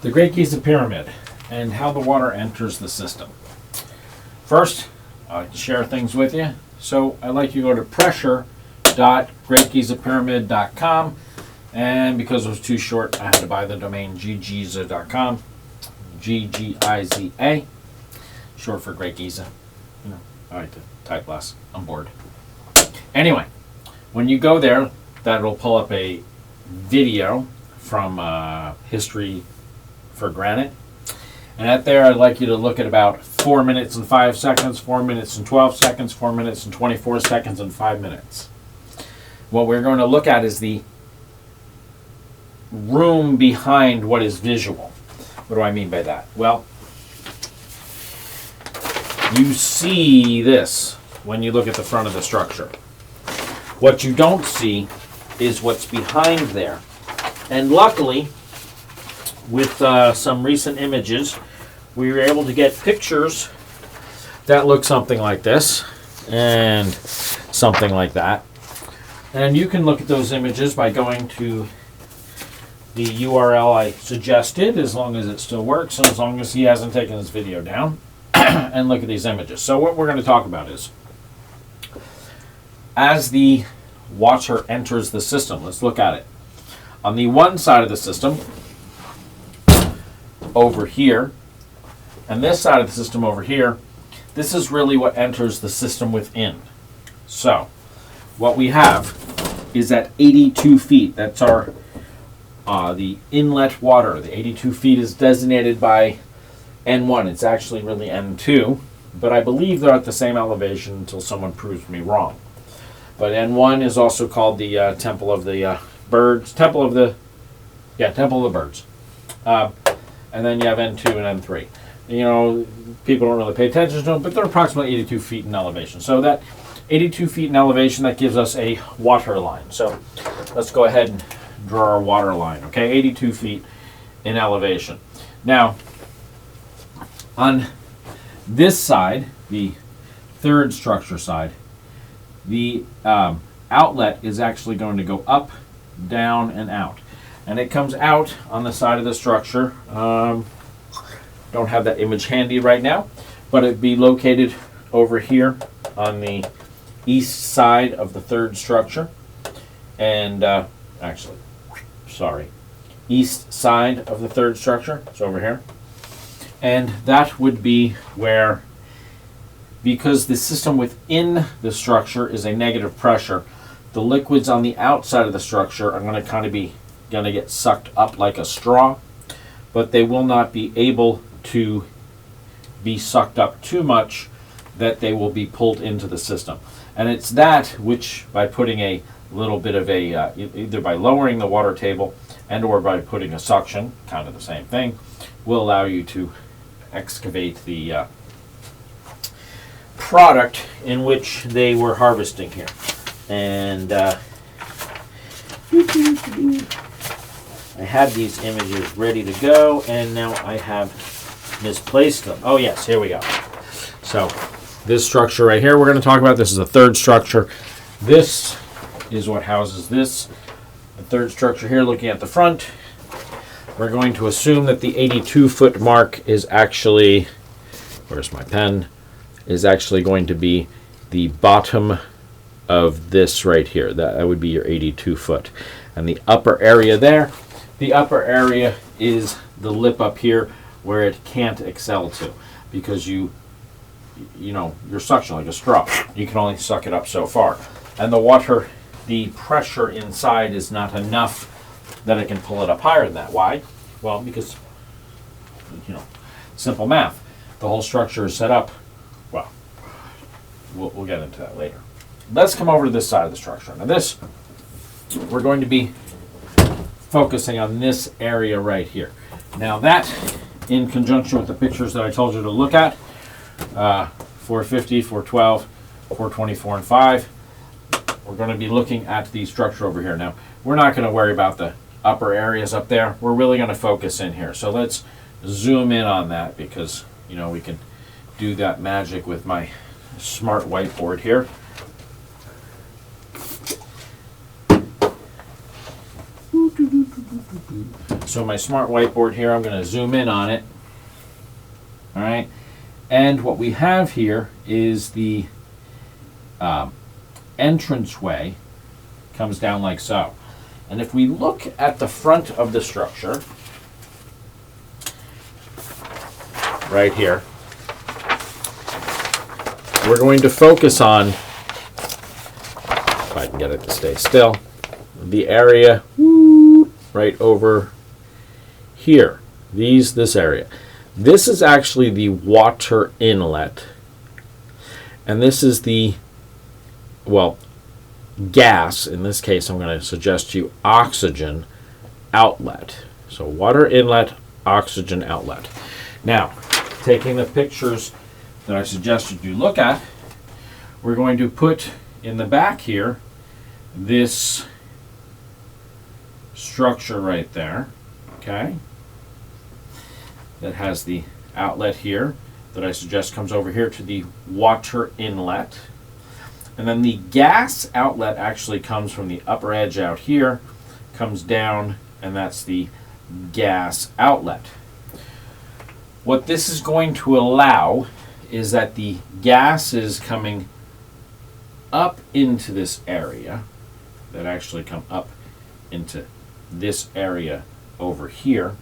The Great Giza Pyramid and how the water enters the system. First, I like to share things with you. So I'd like you to go to pressure.greatgizapyramid.com, and because it was too short, I had to buy the domain GGIZA.com. GGIZA, short for Great Giza. You know, I like to type less. I'm bored. Anyway, when you go there, that'll pull up a video from History for Granite. And at there, I'd like you to look at about 4 minutes and 5 seconds, 4 minutes and 12 seconds, 4 minutes and 24 seconds, and 5 minutes. What we're going to look at is the room behind what is visual. What do I mean by that? Well, you see this when you look at the front of the structure. What you don't see is what's behind there. And luckily, with some recent images, we were able to get pictures that look something like this and something like that. And you can look at those images by going to the URL I suggested, as long as it still works, and as long as he hasn't taken this video down, and look at these images. So what we're going to talk about is, as the water enters the system, let's look at it. On the one side of the system, over here, and this side of the system over here, this is really what enters the system within. So, what we have is at 82 feet. That's our the inlet water. The 82 feet is designated by N1. It's actually really N2, but I believe they're at the same elevation until someone proves me wrong. But N1 is also called the Temple of the Birds. Temple of the Birds. And then you have N2 and N3. You know, people don't really pay attention to them, but they're approximately 82 feet in elevation. So that 82 feet in elevation, that gives us a water line. So let's go ahead and draw our water line, okay? 82 feet in elevation. Now, on this side, the third structure side, the outlet is actually going to go up, down, and out. And it comes out on the side of the structure. Don't have that image handy right now, but it'd be located over here on the east side of the third structure. And east side of the third structure. It's over here. And that would be where, because the system within the structure is a negative pressure, the liquids on the outside of the structure are going to kind of be going to get sucked up like a straw, but they will not be able to be sucked up too much that they will be pulled into the system. And it's that which, by putting a little bit of a either by lowering the water table and or by putting a suction, kind of the same thing, will allow you to excavate the product in which they were harvesting here. And I had these images ready to go, and now I have misplaced them. Oh yes, here we go. So this structure right here we're going to talk about. This is the third structure. This is what houses this. The third structure here, looking at the front, we're going to assume that the 82-foot mark is actually, where's my pen, is actually going to be the bottom of this right here. That would be your 82 foot. And the upper area there, the upper area is the lip up here where it can't excel to, because you know, you're suction like a straw. You can only suck it up so far. And the water, the pressure inside is not enough that it can pull it up higher than that. Why? Well, because, you know, simple math. The whole structure is set up, well, we'll get into that later. Let's come over to this side of the structure. Now this, we're going to be focusing on this area right here. Now that, in conjunction with the pictures that I told you to look at, 450, 412, 424, and 5, we're going to be looking at the structure over here. Now, we're not going to worry about the upper areas up there. We're really going to focus in here. So let's zoom in on that, because, you know, we can do that magic with my smart whiteboard here. So my smart whiteboard here, I'm going to zoom in on it. All right. And what we have here is the entranceway comes down like so. And if we look at the front of the structure, right here, we're going to focus on, if I can get it to stay still, the area right over here. This area. This is actually the water inlet, and this is the, well, gas. In this case, I'm going to suggest to you oxygen outlet. So water inlet, oxygen outlet. Now, taking the pictures that I suggested you look at, we're going to put in the back here this structure right there, okay, that has the outlet here that I suggest comes over here to the water inlet. And then the gas outlet actually comes from the upper edge out here, comes down, and that's the gas outlet. What this is going to allow is that the gas is coming up into this area, that actually come up into this area over here,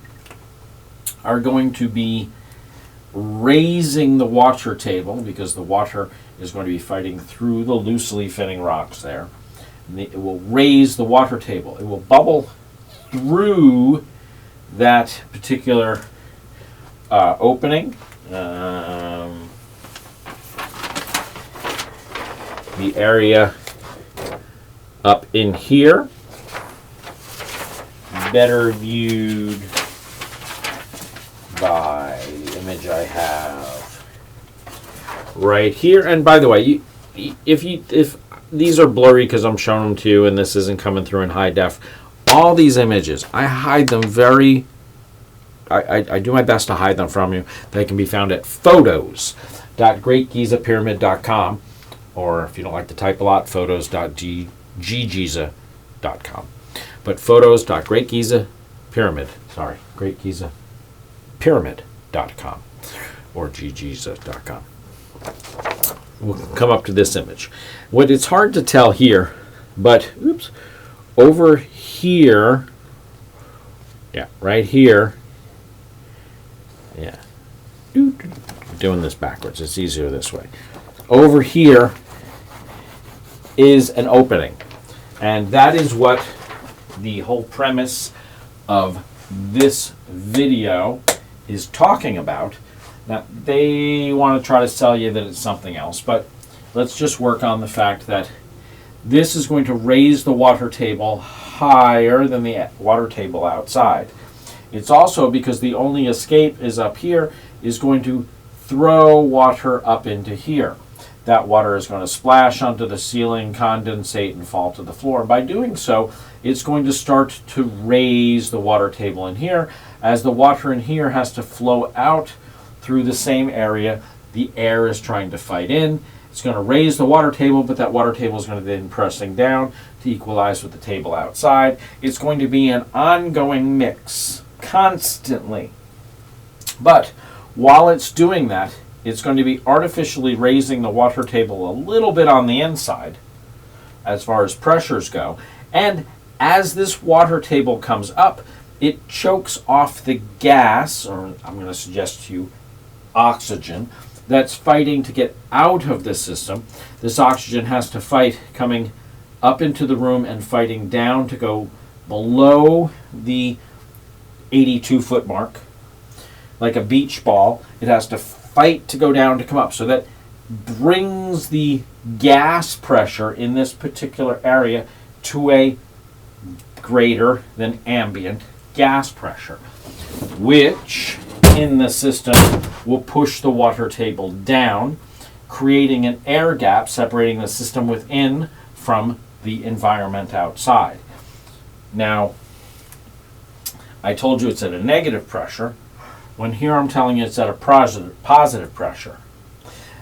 are going to be raising the water table, because the water is going to be fighting through the loosely fitting rocks there. And it will raise the water table. It will bubble through that particular opening. The area up in here, better viewed by the image I have right here. And by the way, if these are blurry because I'm showing them to you and this isn't coming through in high def, all these images, I hide them I do my best to hide them from you. They can be found at photos.GreatGizaPyramid.com, or if you don't like to type a lot, photos.GGiza.com. But GreatGizaPyramid.com or GGiza.com. We'll come up to this image. What it's hard to tell here, but over here, yeah, right here, yeah, doing this backwards, it's easier this way. Over here is an opening, and that is what the whole premise of this video is talking about. Now, they want to try to sell you that it's something else, but let's just work on the fact that this is going to raise the water table higher than the water table outside. It's also, because the only escape is up here, is going to throw water up into here. That water is going to splash onto the ceiling, condensate, and fall to the floor. By doing so, it's going to start to raise the water table in here. As the water in here has to flow out through the same area the air is trying to fight in, it's going to raise the water table, but that water table is going to then pressing down to equalize with the table outside. It's going to be an ongoing mix, constantly. But while it's doing that, it's going to be artificially raising the water table a little bit on the inside as far as pressures go. And as this water table comes up, it chokes off the gas, or I'm going to suggest to you oxygen, that's fighting to get out of the system. This oxygen has to fight coming up into the room and fighting down to go below the 82-foot mark. Like a beach ball, it has to fight to go down to come up. So that brings the gas pressure in this particular area to a greater than ambient gas pressure, which in the system will push the water table down, creating an air gap separating the system within from the environment outside. Now, I told you it's at a negative pressure, when here I'm telling you it's at a positive pressure.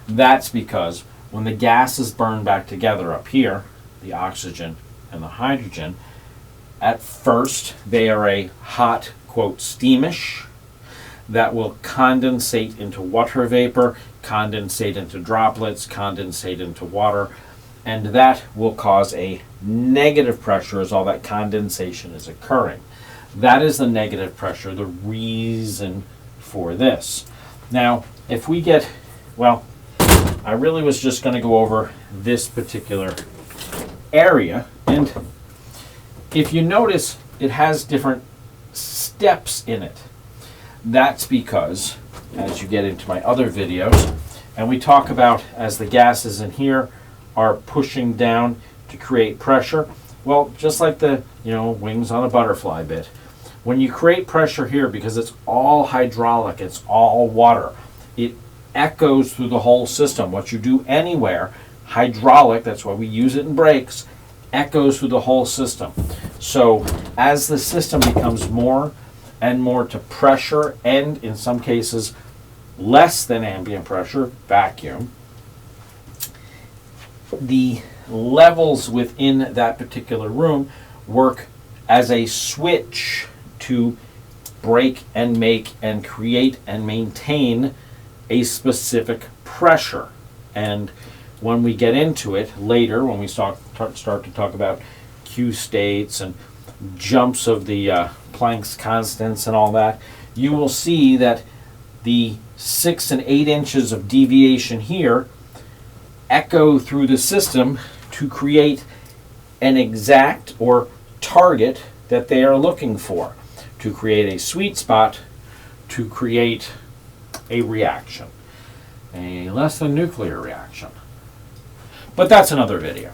That's because when the gases burn back together up here, the oxygen and the hydrogen, at first they are a hot, quote, steamish, that will condensate into water vapor, condensate into droplets, condensate into water, and that will cause a negative pressure as all that condensation is occurring. That is the negative pressure, the reason for this. Now, if we get, well, I really was just going to go over this particular area, and if you notice, it has different steps in it. That's because, as you get into my other videos, and we talk about as the gases in here are pushing down to create pressure, well, just like the, wings on a butterfly bit, when you create pressure here, because it's all hydraulic, it's all water, it echoes through the whole system. What you do anywhere, hydraulic, that's why we use it in brakes, echoes through the whole system. So as the system becomes more and more to pressure, and in some cases less than ambient pressure, vacuum, the levels within that particular room work as a switch to break and make and create and maintain a specific pressure. And when we get into it later, when we start to talk about Q states and jumps of the Planck's constants and all that, you will see that the 6 and 8 inches of deviation here echo through the system to create an exact or target that they are looking for, to create a sweet spot, to create a reaction, a less than nuclear reaction. But that's another video.